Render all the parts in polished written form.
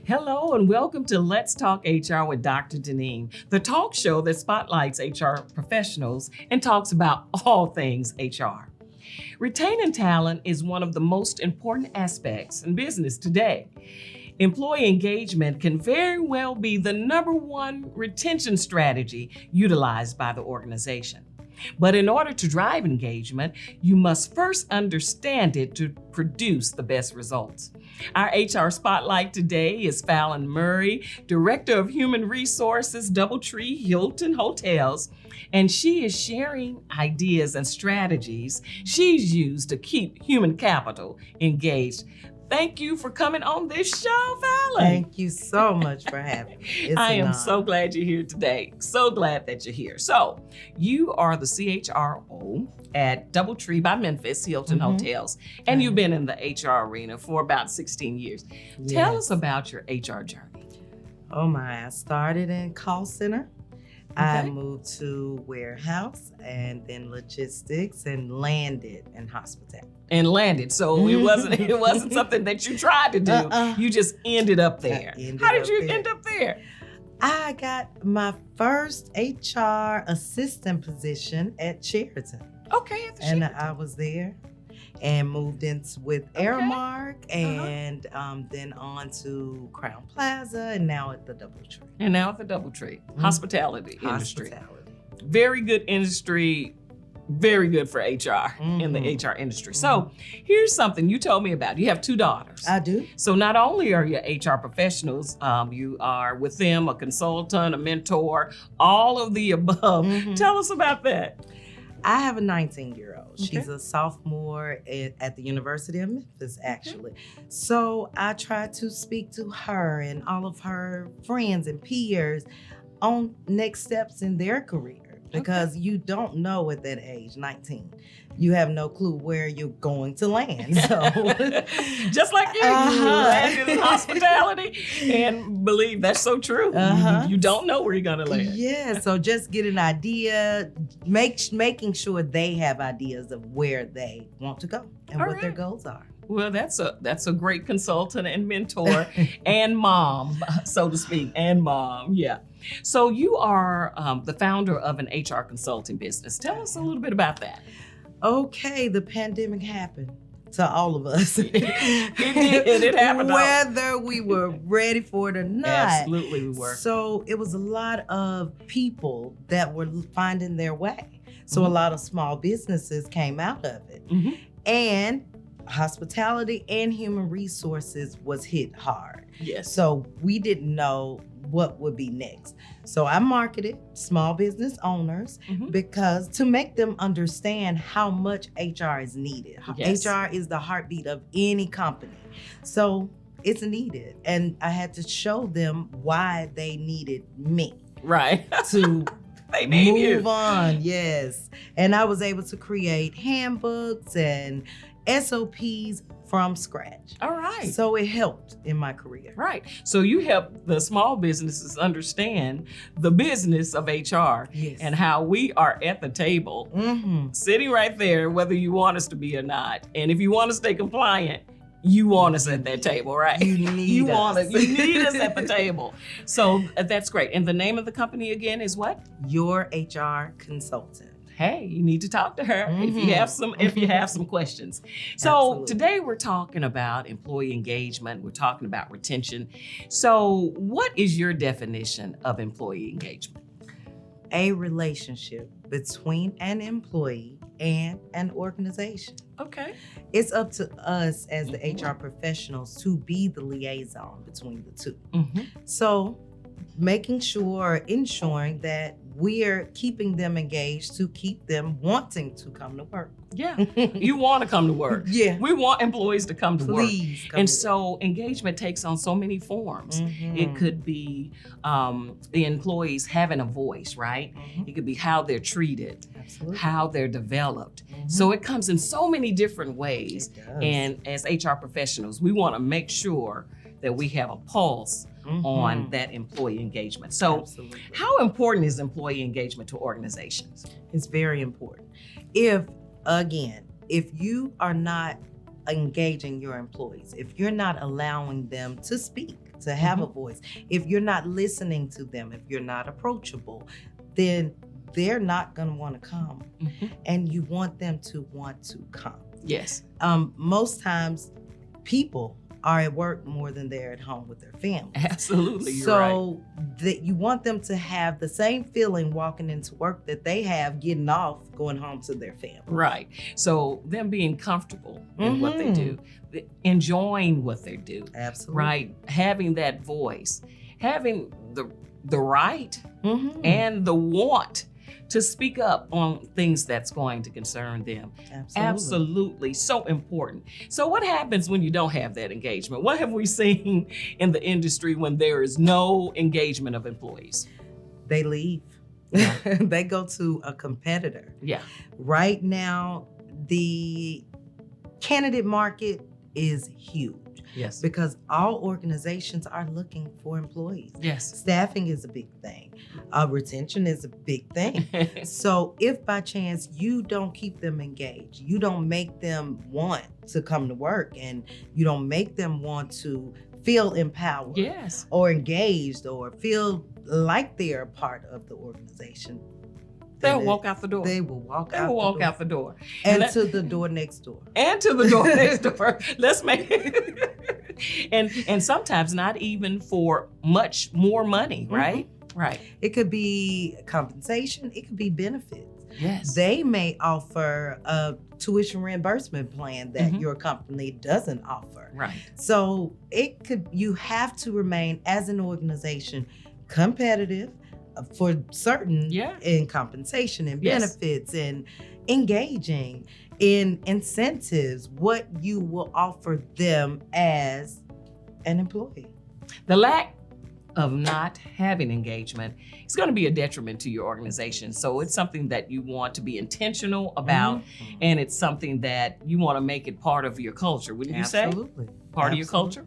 Hello and welcome to Let's Talk HR with Dr. Deneen, the talk show that spotlights HR professionals and talks about all things HR. Retaining talent is one of the most important aspects in business today. Employee engagement can very well be the number one retention strategy utilized by the organization. But in order to drive engagement, you must first understand it to produce the best results. Our HR Spotlight today is Fallon Murray, Director of Human Resources, DoubleTree Hilton Hotels, and she is sharing ideas and strategies she's used to keep human capital engaged. Thank you for coming on this show, Fallon. Thank you so much for having me. I am so glad you're here today. So glad that you're here. So, you are the CHRO at DoubleTree by Memphis Hilton Hotels, and you've been in the HR arena for about 16 years. Yes. Tell us about your HR journey. Oh my, I started in call center. I moved to warehouse and then logistics and landed in hospitality. And landed, so it wasn't something that you tried to do. You just ended up there. How did you end up there? I got my first HR assistant position at Sheraton. Okay, at the Sheraton. And I was there and moved in with Aramark and then on to Crown Plaza and now at the DoubleTree. And now at the DoubleTree, hospitality industry. Hospitality. Very good industry, very good for HR in the HR industry. So here's something you told me about. You have 2 daughters. I do. So not only are you HR professionals, you are with them a consultant, a mentor, all of the above. Tell us about that. I have a 19-year-old. Okay. She's a sophomore at the University of Memphis, actually. So I try to speak to her and all of her friends and peers on next steps in their career. Because you don't know at that age, 19, you have no clue where you're going to land. So, just like you landed in hospitality, and believe that's so true. You don't know where you're gonna land. Yeah, so just get an idea, making sure they have ideas of where they want to go and what their goals are. Well, that's a great consultant and mentor and mom, so to speak, and mom, yeah. So you are the founder of an HR consulting business. Tell us a little bit about that. Okay, the pandemic happened to all of us. It did. It happened. Whether we were ready for it or not. Absolutely we were. So it was a lot of people that were finding their way. So a lot of small businesses came out of it. And hospitality and human resources was hit hard. Yes. So we didn't know what would be next. So I marketed small business owners because to make them understand how much HR is needed. Yes. HR is the heartbeat of any company. So it's needed. And I had to show them why they needed me. Right. To they need move you. on, yes. And I was able to create handbooks and SOPs from scratch. All right. So it helped in my career. Right. So you help the small businesses understand the business of HR and how we are at the table, sitting right there, whether you want us to be or not. And if you want to stay compliant, you want us at that table, right? You need us. You need us at the table. So that's great. And the name of the company again is what? Your HR consultant. Hey, you need to talk to her if you have some questions. So today we're talking about employee engagement. We're talking about retention. So what is your definition of employee engagement? A relationship between an employee and an organization. Okay. It's up to us as the HR professionals to be the liaison between the two. So ensuring that we're keeping them engaged to keep them wanting to come to work. Yeah, you want to come to work. Yeah. We want employees to come to work. Please come And to so engagement takes on so many forms. It could be the employees having a voice, right? It could be how they're treated, how they're developed. So it comes in so many different ways. It does. And as HR professionals, we want to make sure that we have a pulse on that employee engagement. So how important is employee engagement to organizations? It's very important. If, again, if you are not engaging your employees, if you're not allowing them to speak, to have a voice, if you're not listening to them, if you're not approachable, then they're not going to want to come. And you want them to want to come. Yes. Most times people are at work more than they're at home with their family. Absolutely, you're right. So that you want them to have the same feeling walking into work that they have getting off, going home to their family. Right. So them being comfortable in what they do, enjoying what they do. Absolutely. Right. Having that voice, having the right and the want to speak up on things that's going to concern them. Absolutely. So important. So what happens when you don't have that engagement? What have we seen in the industry when there is no engagement of employees? They leave. They go to a competitor. Yeah. Right now, the candidate market is huge. Yes. Because all organizations are looking for employees. Yes. Staffing is a big thing. Retention is a big thing. So if by chance you don't keep them engaged, you don't make them want to come to work, and you don't make them want to feel empowered or engaged or feel like they're a part of the organization, they'll walk out the door. They will walk They will walk out the door. And to the door next door. And to the door next door. Let's make it. And sometimes not even for much more money, right? Right. It could be compensation. It could be benefits. Yes. They may offer a tuition reimbursement plan that your company doesn't offer. Right. So you have to remain as an organization competitive for certain in compensation and benefits and engaging in incentives, what you will offer them as an employee. The lack of not having engagement is going to be a detriment to your organization. So it's something that you want to be intentional about, and it's something that you want to make it part of your culture, wouldn't you say? Absolutely. Part of your culture?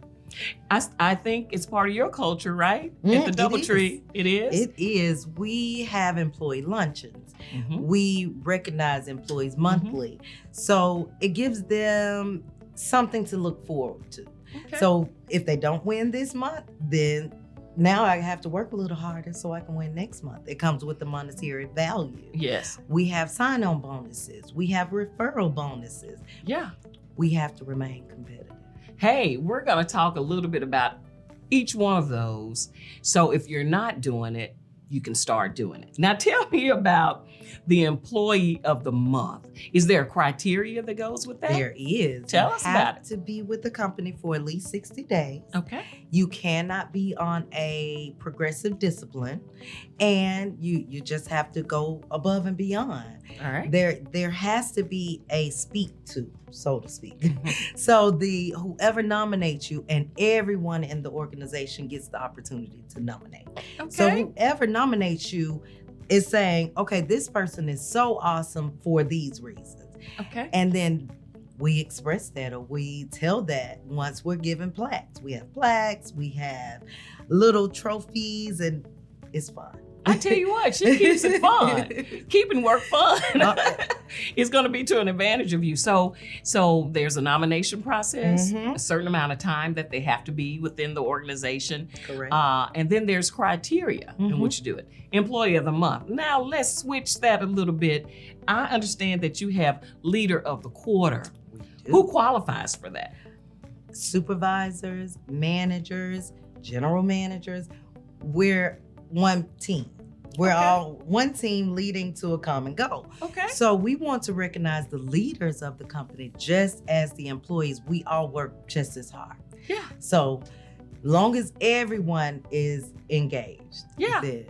I think it's part of your culture, right? At the DoubleTree, it is? It is. We have employee luncheons. We recognize employees monthly. So it gives them something to look forward to. Okay. So if they don't win this month, then now I have to work a little harder so I can win next month. It comes with the monetary value. Yes. We have sign-on bonuses. We have referral bonuses. Yeah. We have to remain competitive. Hey, we're going to talk a little bit about each one of those. So if you're not doing it, you can start doing it. Now tell me about the employee of the month. Is there a criteria that goes with that? There is. Tell us about it. You have to be with the company for at least 60 days. Okay. You cannot be on a progressive discipline, and you just have to go above and beyond. All right. There has to be a speak to, so to speak. So whoever nominates you, and everyone in the organization gets the opportunity to nominate. Okay. So whoever nominates you is saying, okay, this person is so awesome for these reasons. Okay. And then we express that, or we tell that once we're given plaques. We have plaques, we have little trophies, and it's fun. I tell you what, she keeps it fun. Keeping work fun is going to be to an advantage of you. So there's a nomination process, a certain amount of time that they have to be within the organization. Correct. And then there's criteria in which you do it. Employee of the month. Now let's switch that a little bit. I understand that you have leader of the quarter. Who qualifies for that? Supervisors, managers, general managers. We're one team. We're all one team leading to a common goal. Okay. So we want to recognize the leaders of the company just as the employees. We all work just as hard. Yeah. So long as everyone is engaged. Yeah. Then.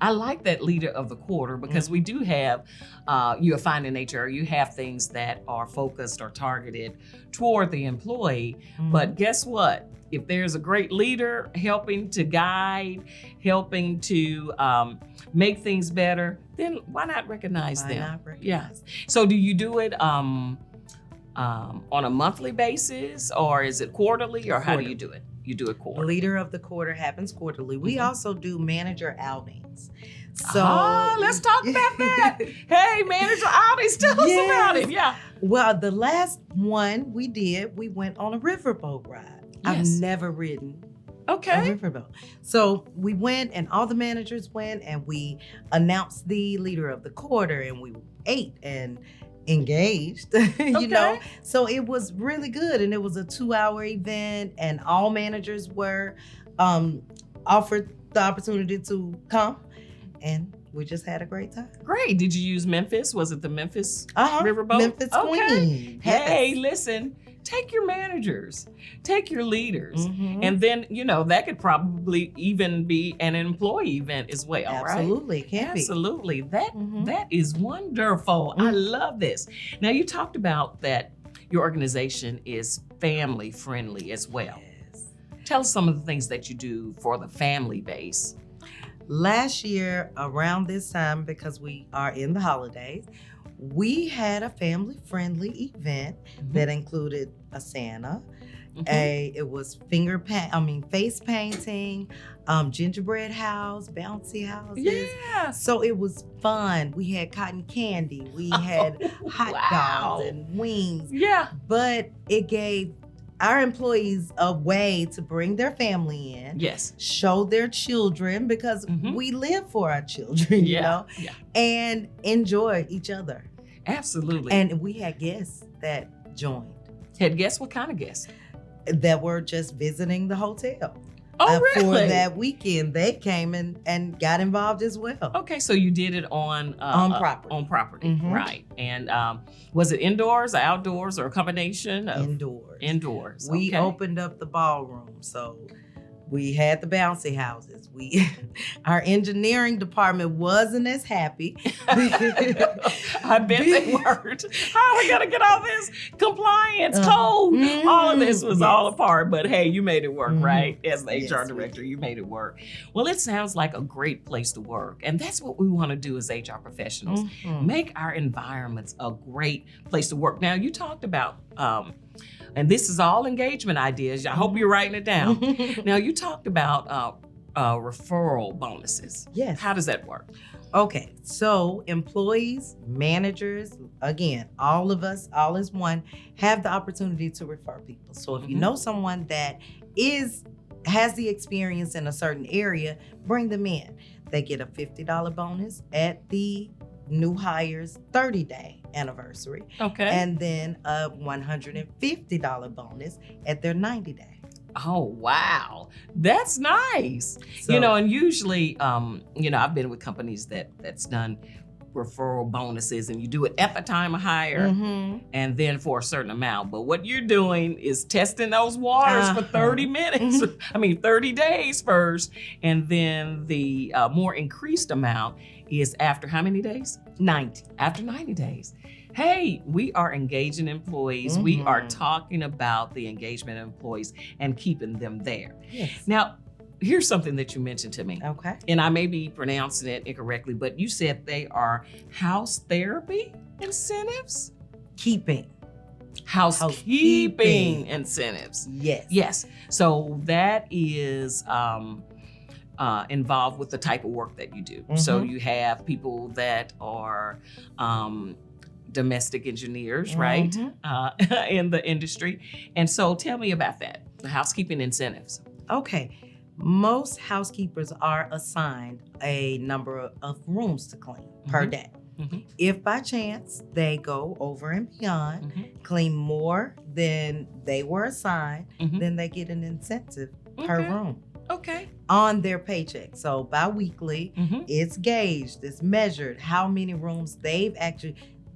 I like that leader of the quarter because we do have, you'll find in HR, you have things that are focused or targeted toward the employee. But guess what? If there's a great leader helping to guide, helping to make things better, then why not recognize them? Why not recognize them? So do you do it on a monthly basis, or is it quarterly, or how do you do it? You do it quarterly. Leader of the quarter happens quarterly. We also do manager outings. So let's talk about that. Hey, manager outings, tell us about it. Yeah. Well, the last one we did, we went on a riverboat ride. I've Yes. never ridden a Okay. riverboat. So we went and all the managers went and we announced the leader of the quarter and we ate and engaged, you know. Okay. So it was really good and it was a 2-hour event and all managers were offered the opportunity to come and we just had a great time. Great. Did you use Memphis? Was it the Memphis Uh-huh. riverboat? Memphis Okay. Queen. Hey, Yes. listen, take your managers, take your leaders. Mhm. And then, that could probably even be an employee event as well, right? Absolutely, it can be. Absolutely. Mhm. That is wonderful. I love this. Now, you talked about that your organization is family friendly as well. Yes. Tell us some of the things that you do for the family base. Last year, around this time, because we are in the holidays, we had a family-friendly event that included a Santa. Mhm. It was face painting, gingerbread house, bouncy houses. Yeah. So it was fun. We had cotton candy. We had hot Wow. dogs and wings. Yeah. But it gave our employees a way to bring their family in, Yes. show their children, because Mhm. we live for our children, you know, Yeah. and enjoy each other. Absolutely. And we had guests that joined Had guess what kind of guests? that were just visiting the hotel. Oh, For really? that weekend, they came and got involved as well. Okay, so you did it on property. On property, Mhm. right? And was it indoors, or outdoors, or a combination of Indoors. indoors? We Okay. opened up the ballroom, so we had the bouncy houses. Our engineering department wasn't as happy. I bet they weren't. How are we gonna get all this compliance code? Mhm. All of this was all Yes. apart, but hey, you made it work, Mhm. right? As the HR Yes, we director, did. you made it work. Well, it sounds like a great place to work, and that's what we want to do as HR professionals. Mhm. Make our environments a great place to work. Now, you talked about, and this is all engagement ideas. I hope you're writing it down. Now, you talked about referral bonuses. Yes. How does that work? Okay, so employees, managers, again, all of us, all as one, have the opportunity to refer people. So if you Mhm. know someone that has the experience in a certain area, bring them in. They get a $50 bonus at the new hire's 30-day anniversary, Okay. and then a $150 bonus at their 90-day. Oh, wow. That's nice. So, And usually, I've been with companies that's done referral bonuses, and you do it at the time of hire mhm. and then for a certain amount. But what you're doing is testing those waters for Uh-huh. 30 minutes. 30 days first. And then the more increased amount is after how many days? 90. After 90 days. Hey, we are engaging employees. We are Mhm. talking about the engagement of employees and keeping them there. Yes. Now, here's something that you mentioned to me, Okay. and I may be pronouncing it incorrectly, but you said they are house therapy incentives? Keeping. Housekeeping Housekeeping. incentives. Yes. Yes. So that is involved with the type of work that you do. So Mhm. you have people that are domestic engineers, right? Mhm. In the industry. And so tell me about that, the housekeeping incentives. Okay. Most housekeepers are assigned a number of rooms to clean per Mhm. day. Mhm. If by chance they go over and beyond, Mhm. clean more than they were assigned, Mhm. then they get an incentive per Okay. room Okay. on their paycheck. So bi-weekly, Mhm. it's gauged, it's measured how many rooms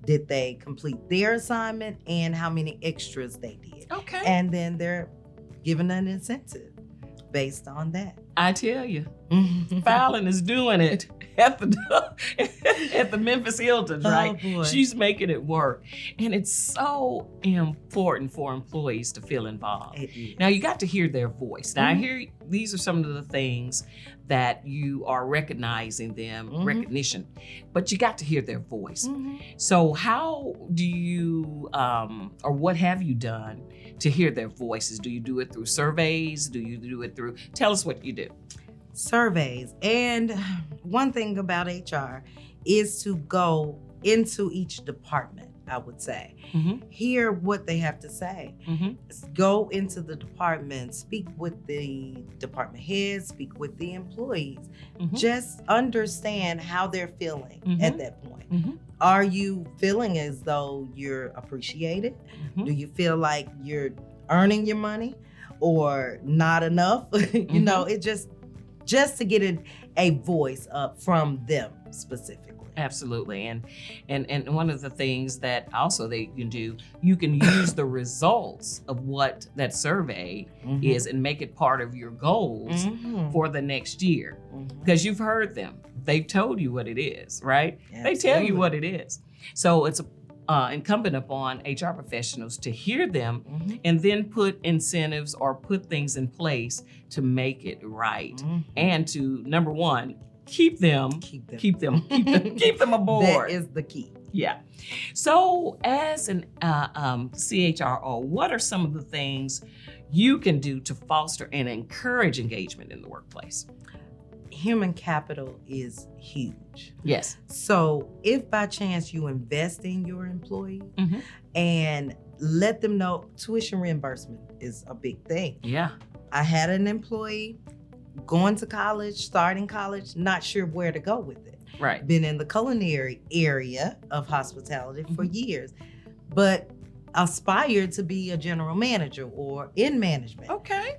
did they complete their assignment and how many extras they did. Okay. And then they're given an incentive based on that. I tell you, Fallon is doing it at the Memphis Hilton, right? Oh, boy. She's making it work. And it's so important for employees to feel involved. It is. Now, you got to hear their voice. Now, I Mhm. hear these are some of the things that you are recognizing them, Mhm. recognition, but you got to hear their voice. Mhm. So how do you, or what have you done to hear their voices? Do you do it through surveys? Do you do it through, tell us what you do. Surveys. And one thing about HR is to go into each department I would say. Mm-hmm. Hear what they have to say. Mm-hmm. Go into the department, speak with the department heads, speak with the employees. Mm-hmm. Just understand how they're feeling Mm-hmm. at that point. Mm-hmm. Are you feeling as though you're appreciated? Mm-hmm. Do you feel like you're earning your money or not enough? You know, it just to get a voice up from them specifically. Absolutely. And one of the things that also they can do, you can use the results of what that survey is and make it part of your goals for the next year. Because you've heard them. They've told you what it is, right? Absolutely. They tell you what it is. So it's incumbent upon HR professionals to hear them and then put incentives or put things in place to make it right. And to, number one, keep them aboard. That is the key. Yeah. So as an CHRO, what are some of the things you can do to foster and encourage engagement in the workplace? Human capital is huge. Yes. So if by chance you invest in your employee and let them know, tuition reimbursement is a big thing. Yeah. I had an employee going to college, starting college, not sure where to go with it. Right. Been in the culinary area of hospitality for years, but aspired to be a general manager or in management. Okay.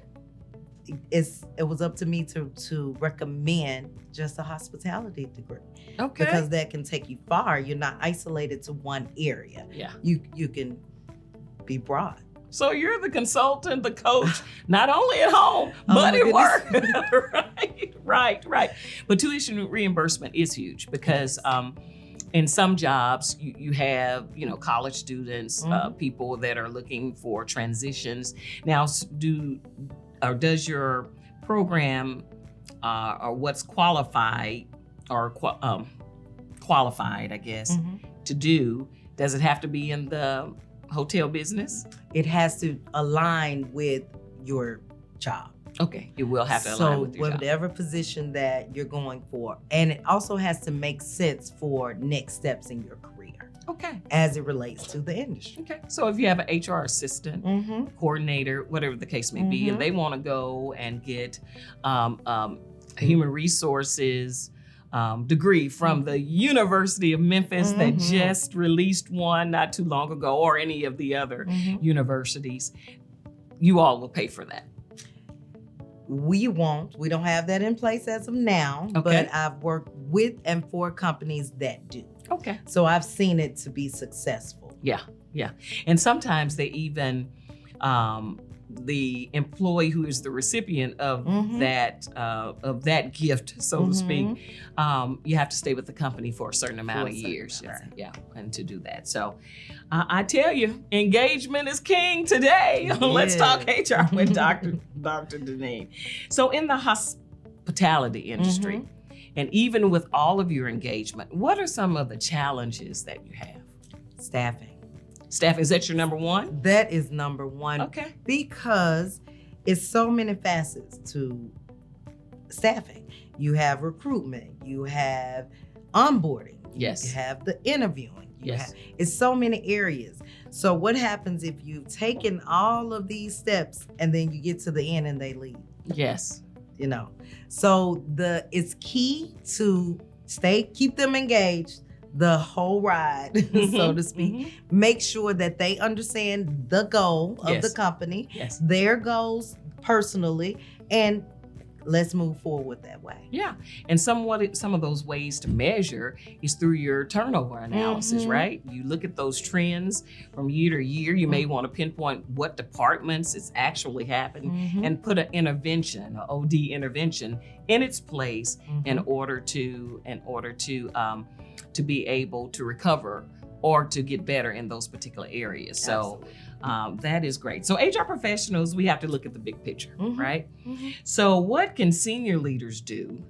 It was up to me to recommend just a hospitality degree. Okay. Because that can take you far. You're not isolated to one area. Yeah. You can be broad. So you're the consultant, the coach, not only at home, but at work. Right. But tuition reimbursement is huge because in some jobs you have, college students, people that are looking for transitions. Now, does your program or what's qualified, I guess, to do, does it have to be in the hotel business? It has to align with your job. Okay, it will have to align with your job. So whatever position that you're going for, and it also has to make sense for next steps in your career. Okay. As it relates to the industry. Okay. So if you have an HR assistant, coordinator, whatever the case may be, and they want to go and get a human resources degree from the University of Memphis that just released one not too long ago, or any of the other universities, you all will pay for that. We won't. We don't have that in place as of now, but I've worked with and for companies that do. Okay. So I've seen it to be successful. Yeah. And sometimes they even, the employee who is the recipient of that gift, so to speak, you have to stay with the company for a certain amount of years. And to do that. So I tell you, engagement is king today. Let's talk HR with Dr. Deneen. So in the hospitality industry, and even with all of your engagement, what are some of the challenges that you have? Staffing. Staff, is that your number one? That is number one. Okay. Because it's so many facets to staffing. You have recruitment, you have onboarding, you have the interviewing. It's so many areas. So what happens if you've taken all of these steps and then you get to the end and they leave? Yes. So it's key to keep them engaged the whole ride, so to speak. Make sure that they understand the goal of the company, their goals personally, and let's move forward that way. Yeah. And some of those ways to measure is through your turnover analysis, right? You look at those trends from year to year. You may want to pinpoint what departments it's actually happening and put an intervention, an OD intervention, in its place in order to be able to recover or to get better in those particular areas. So that is great. So HR professionals, we have to look at the big picture, right? So what can senior leaders do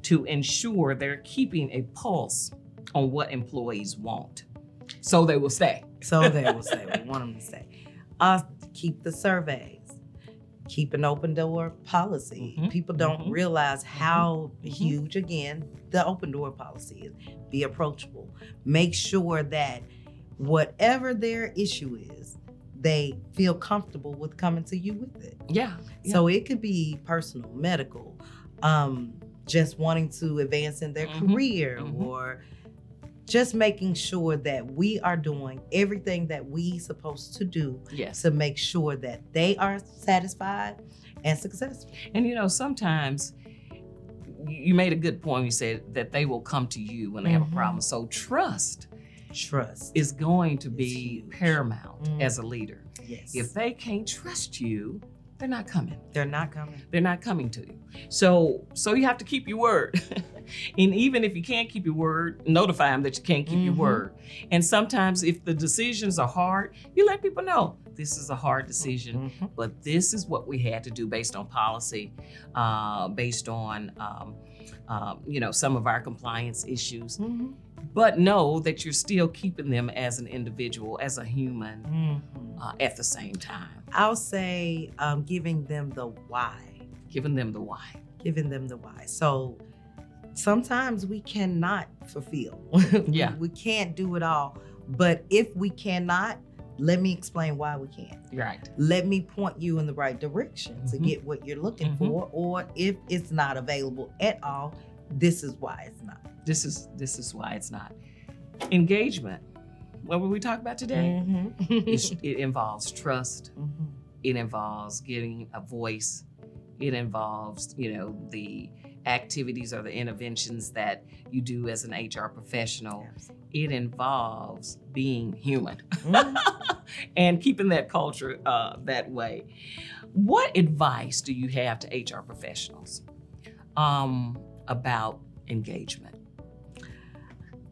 to ensure they're keeping a pulse on what employees want so they will stay? So they will stay. We want them to stay. Keep the surveys. Keep an open door policy. People don't realize how huge, again, the open door policy is. Be approachable. Make sure that whatever their issue is, they feel comfortable with coming to you with it. Yeah. So it could be personal, medical, just wanting to advance in their career, or just making sure that we are doing everything that we supposed to do to make sure that they are satisfied and successful. And sometimes you made a good point. You said that they will come to you when they have a problem. So trust is going to be paramount as a leader. Yes. If they can't trust you, they're not coming. They're not coming. They're not coming to you. So you have to keep your word. And even if you can't keep your word, notify them that you can't keep your word. And sometimes if the decisions are hard, you let people know this is a hard decision, but this is what we had to do based on policy, based on some of our compliance issues. But know that you're still keeping them as an individual, as a human, at the same time. I'll say giving them the why. Giving them the why. Giving them the why. So sometimes we cannot fulfill. Yeah. We can't do it all. But if we cannot, let me explain why we can't. Right. Let me point you in the right direction to get what you're looking for. Or if it's not available at all, this is why it's not. This is why it's not. Engagement. What will we talk about today? It involves trust. It involves getting a voice. It involves, the activities or the interventions that you do as an HR professional. It involves being human and keeping that culture that way. What advice do you have to HR professionals about engagement?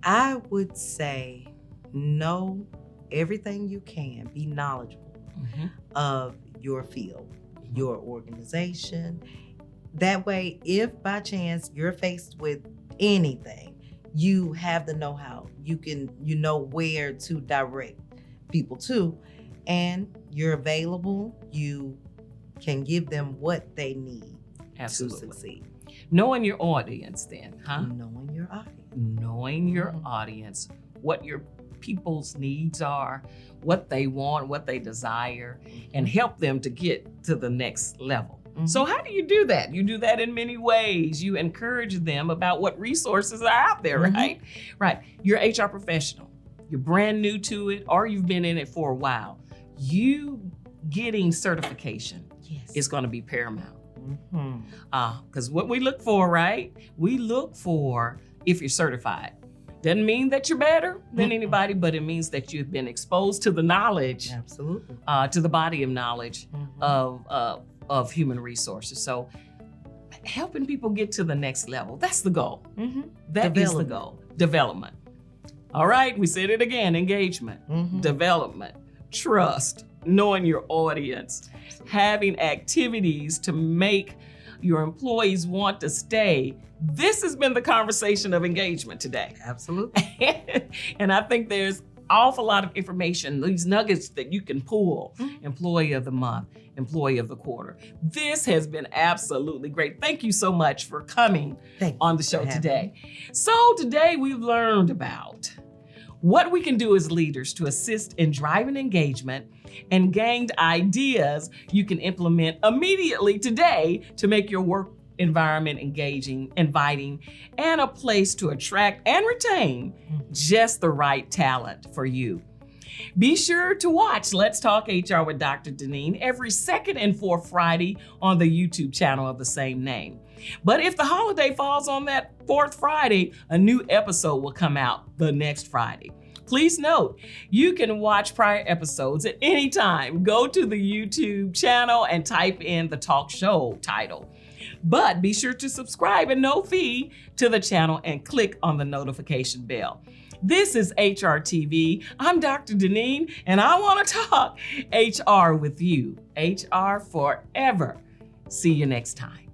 I would say know everything you can. Be knowledgeable of your field, your organization. That way, if by chance you're faced with anything, you have the know-how. You know where to direct people to, and you're available. You can give them what they need to succeed. Knowing your audience then, huh? Knowing your audience. Knowing your audience, what your people's needs are, what they want, what they desire, and help them to get to the next level. So how do you do that? You do that in many ways. You encourage them about what resources are out there, right? Right. You're an HR professional. You're brand new to it, or you've been in it for a while. You getting certification is going to be paramount. Because what we look for, right? We look for if you're certified. Doesn't mean that you're better than anybody, but it means that you've been exposed to the knowledge, to the body of knowledge of human resources. So helping people get to the next level, that's the goal. That is the goal. Development. All right, we said it again, engagement, development, trust, knowing your audience, having activities to make your employees want to stay. This has been the conversation of engagement today. Absolutely. And I think there's awful lot of information, these nuggets that you can pull. Employee of the month, employee of the quarter. This has been absolutely great. Thank you so much for coming on the show today. So today we've learned about what we can do as leaders to assist in driving engagement and gained ideas you can implement immediately today to make your work environment engaging, inviting, and a place to attract and retain just the right talent for you. Be sure to watch Let's Talk HR with Dr. Deneen every second and fourth Friday on the YouTube channel of the same name. But if the holiday falls on that fourth Friday, a new episode will come out the next Friday. Please note, you can watch prior episodes at any time. Go to the YouTube channel and type in the talk show title. But be sure to subscribe at no fee to the channel and click on the notification bell. This is HR TV. I'm Dr. Deneen, and I want to talk HR with you. HR forever. See you next time.